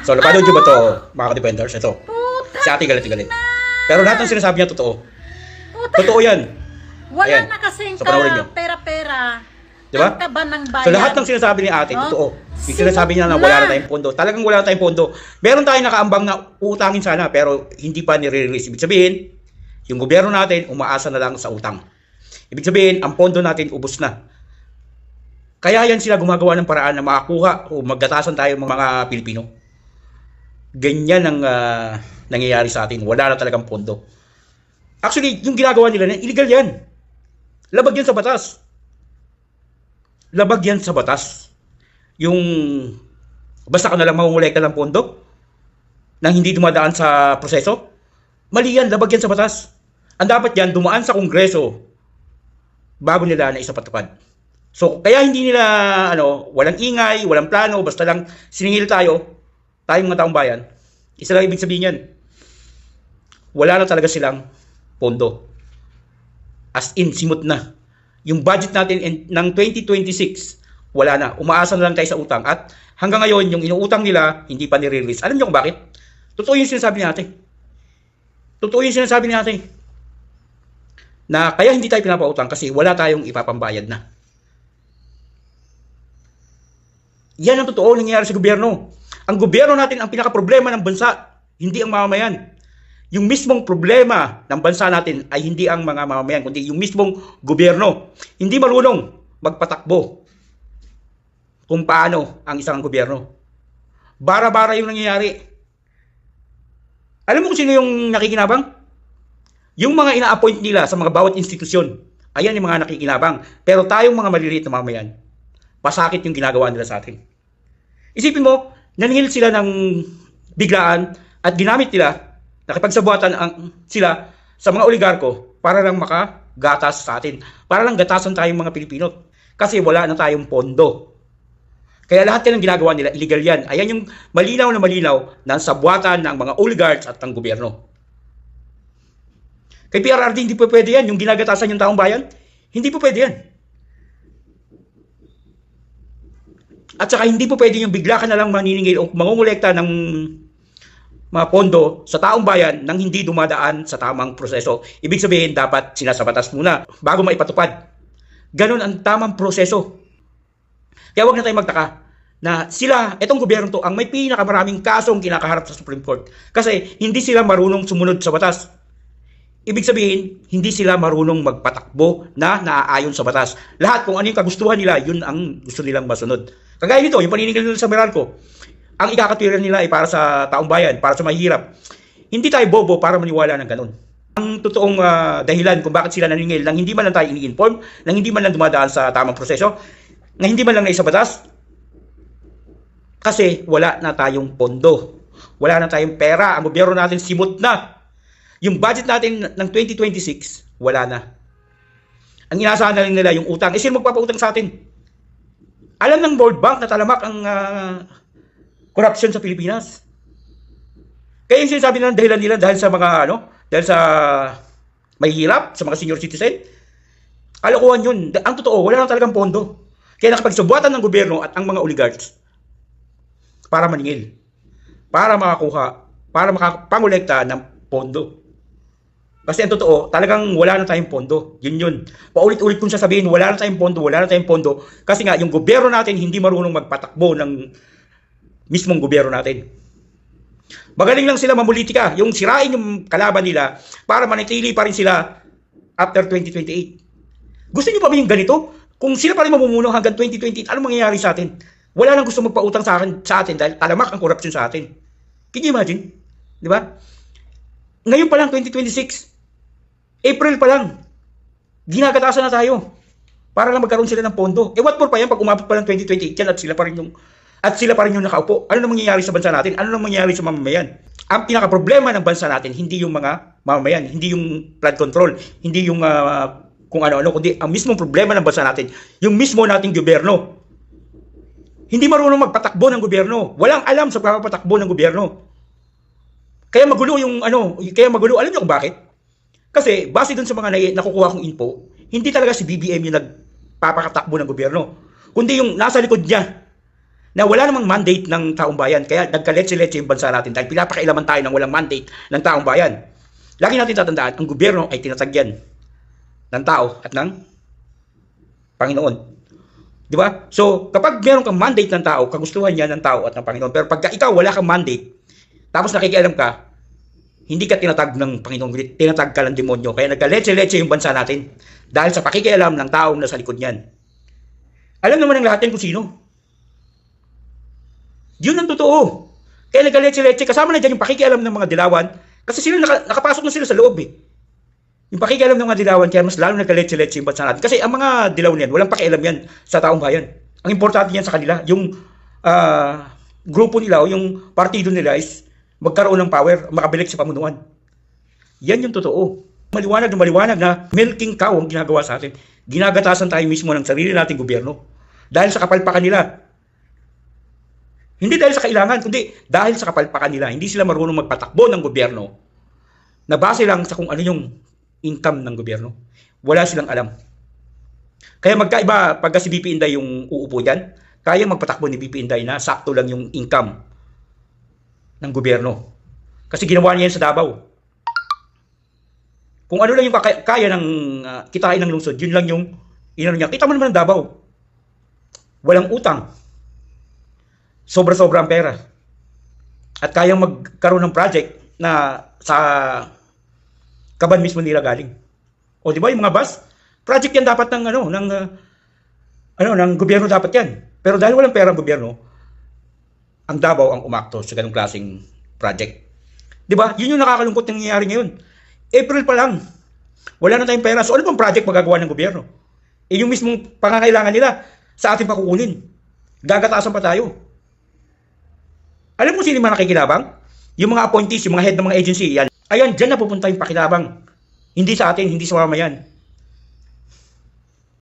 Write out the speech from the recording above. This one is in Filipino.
So, napanood nyo ba to, mga ka-defenders? Ito, si ate galit-galit. Pero lahat ng sinasabi niya totoo. Totoo yan. Wala Ayan. na kasing So, panoorin nyo. pera-pera. Diba? Ang taba ng bayan. So, lahat ng sinasabi ni ate, Oh, totoo. Yung sinasabi niya na wala na tayong pondo. Talagang wala na tayong pondo. Meron tayong nakaambang na utangin sana, pero hindi pa nire-release. Ibig sabihin, yung gobyerno natin, umaasa na lang sa utang. Ibig sabihin, ang pondo natin, ubos na. Kaya yan sila gumagawa ng paraan na makakuha o maggatasan tayo mga Pilipino. Ganyan ang nangyayari sa atin. Wala na talagang pondo. Actually, yung ginagawa nila, illegal yan. Labag yan sa batas. Labag yan sa batas. Yung basta ka nalang mangungulekta ng pondo nang hindi dumadaan sa proseso, mali yan, labag yan sa batas. Ang dapat yan, dumaan sa Kongreso bago nila na isapatupad. So, kaya hindi nila, walang ingay, walang plano, basta lang siningil tayong mga taong bayan. Isa lang ibig sabihin yan. Wala na talaga silang pondo. As in, simot na. Yung budget natin ng 2026, wala na. Umaasa na lang tayo sa utang. At hanggang ngayon, yung inuutang nila, hindi pa nire-release. Alam niyo kung bakit? Totoo yung sinasabi natin. Totoo yung sinasabi natin. Na kaya hindi tayo pinapautang kasi wala tayong ipapambayad na. Yan ang totoo nangyayari sa gobyerno. Ang gobyerno natin ang pinaka-problema ng bansa, hindi ang mamamayan. Yung mismong problema ng bansa natin ay hindi ang mga mamamayan, kundi yung mismong gobyerno. Hindi marunong magpatakbo kung paano ang isang gobyerno. Bara-bara yung nangyayari. Alam mo kung sino yung nakikinabang? Yung mga ina-appoint nila sa mga bawat institusyon. Ayan yung mga nakikinabang. Pero tayong mga maliliit na mamamayan, pasakit yung ginagawa nila sa atin. Isipin mo, naningil sila ng biglaan at ginamit nila, nakipagsabuatan sila sa mga oligarko para lang makagatas sa atin. Para lang gatasan tayong mga Pilipino. Kasi wala na tayong pondo. Kaya lahat yan ang ginagawa nila, illegal yan. Ayan yung malinaw na sabuatan ng mga oligarchs at ng gobyerno. Kay PRRD, hindi po pwede yan. Yung ginagatasan yung taong bayan, hindi po pwede yan. At saka hindi po pwede yung bigla ka na lang maniningil o mangungulekta ng mga pondo sa taong bayan nang hindi dumadaan sa tamang proseso. Ibig sabihin, dapat sinasabatas muna bago maipatupad. Ganon ang tamang proseso. Kaya wag na tayo magtaka na sila, itong gobyerno to, ang may pinakamaraming kasong kinakaharap sa Supreme Court. Kasi hindi sila marunong sumunod sa batas. Ibig sabihin, hindi sila marunong magpatakbo na naaayon sa batas. Lahat kung ano yung kagustuhan nila, yun ang gusto nilang masunod. Kagaya nito, yung paniningil nila sa Meralco, ang ikakatwiran nila ay para sa taong bayan, para sa mahihirap. Hindi tayo bobo para maniwala ng ganun. Ang totoong dahilan kung bakit sila naningil nang hindi man lang tayo ini-inform, nang hindi man lang dumadaan sa tamang proseso, na hindi man lang naisa batas, kasi wala na tayong pondo. Wala na tayong pera. Ang gobyerno natin simot na. Yung budget natin ng 2026, wala na. Ang inaasahan na lang nila yung utang. Sino magpapautang sa atin? Alam ng World Bank na talamak ang corruption sa Pilipinas. Kaya yung sinasabi na ng dahilan nila dahil sa mga dahil sa mahihirap, sa mga senior citizen, kalokohan yun. Ang totoo, wala na talagang pondo. Kaya nakapagsubuatan ng gobyerno at ang mga oligarchs para maningil, para makakuha, para makapangolekta ng pondo. Kasi ang totoo, talagang wala na tayong pondo. Yun. Paulit-ulit kong sasabihin, wala na tayong pondo, wala na tayong pondo. Kasi nga, yung gobyerno natin hindi marunong magpatakbo ng mismong gobyerno natin. Magaling lang sila mamulitika. Yung sirain yung kalaban nila para manatili pa rin sila after 2028. Gusto niyo pa ba yung ganito? Kung sila pa rin mamumuno hanggang 2028, anong mangyayari sa atin? Wala nang gusto magpautang sa atin dahil talamak ang korupsyon sa atin. Can you imagine? Di ba? Ngayon pa lang, 2026. April pa lang, ginagatasan na tayo para lang magkaroon sila ng pondo. What more pa yan pag umabot pa ng 2028 yan at sila pa rin yung nakaupo. Ano nang mangyayari sa bansa natin? Ano nang mangyayari sa mamamayan? Ang pinaka-problema ng bansa natin, hindi yung mga mamamayan, hindi yung flood control, hindi yung kung ano-ano, kundi ang mismong problema ng bansa natin, yung mismo nating gobyerno. Hindi marunong magpatakbo ng gobyerno. Walang alam sa pagpapatakbo ng gobyerno. Kaya magulo alam niyo kung bakit? Kasi base dun sa mga nakukuha kong info, hindi talaga si BBM yung nagpapakatakbo ng gobyerno, kundi yung nasa likod niya na wala namang mandate ng taong bayan. Kaya nagkaletse-letse yung bansa natin dahil pinapakailaman tayo ng walang mandate ng taong bayan. Lagi natin tatandaan, ang gobyerno ay tinatagyan ng tao at ng Panginoon. Di ba? So, kapag meron kang mandate ng tao, kagustuhan niya ng tao at ng Panginoon. Pero pagka ikaw wala kang mandate, tapos nakikialam ka, hindi ka tinatag ng Panginoon, tinatag ka ng demonyo. Kaya nagkaletse-letse yung bansa natin dahil sa pakikialam ng taong nasa likod niyan. Alam naman ng lahat yan kung sino. Yun ang totoo. Kaya nagkaletse-letse, kasama na dyan yung pakikialam ng mga dilawan, kasi sila nakapasok na sila sa loob eh. Yung pakikialam ng mga dilawan, kaya mas lalo nagkaletse-letse yung bansa natin. Kasi ang mga dilaw niyan, walang pakialam yan sa taong bayan. Ang importante yan sa kanila, yung grupo nila o yung partido nila is magkaroon ng power, makabilik sa pamunuan. Yan yung totoo. Maliwanag na milking cow ang ginagawa sa atin. Ginagatasan tayo mismo ng sarili nating gobyerno. Dahil sa kapalpakan nila. Hindi dahil sa kailangan, kundi dahil sa kapalpakan nila. Hindi sila marunong magpatakbo ng gobyerno na base lang sa kung ano yung income ng gobyerno. Wala silang alam. Kaya magkaiba pagka si BP Inday yung uupo dyan, kaya magpatakbo ni BP Inday na sakto lang yung income ng gobyerno. Kasi ginawa niya yan sa Davao. Kung ano lang yung kaya ng kitain ng lungsod, yun lang yung inano niya. Kita mo naman ng Davao. Walang utang. Sobra-sobra ang pera. At kayang magkaroon ng project na sa kaban mismo nila galing. O di ba yung mga bus? Project yan dapat ng ng gobyerno dapat yan. Pero dahil walang pera ang gobyerno, ang Davao ang umakto sa ganung klaseng project. Di ba? Yun yung nakakalungkot na nangyayari ngayon. April pa lang. Wala na tayong pera. So ano pang project magagawa ng gobyerno? Eh yung mismong pangangailangan nila sa ating pakukunin. Gagatasan pa tayo. Alam mo sino mga nakikinabang? Yung mga appointees, yung mga head ng mga agency, yan. Ayan, dyan na pupunta yung pakinabang. Hindi sa atin, hindi sa mamamayan.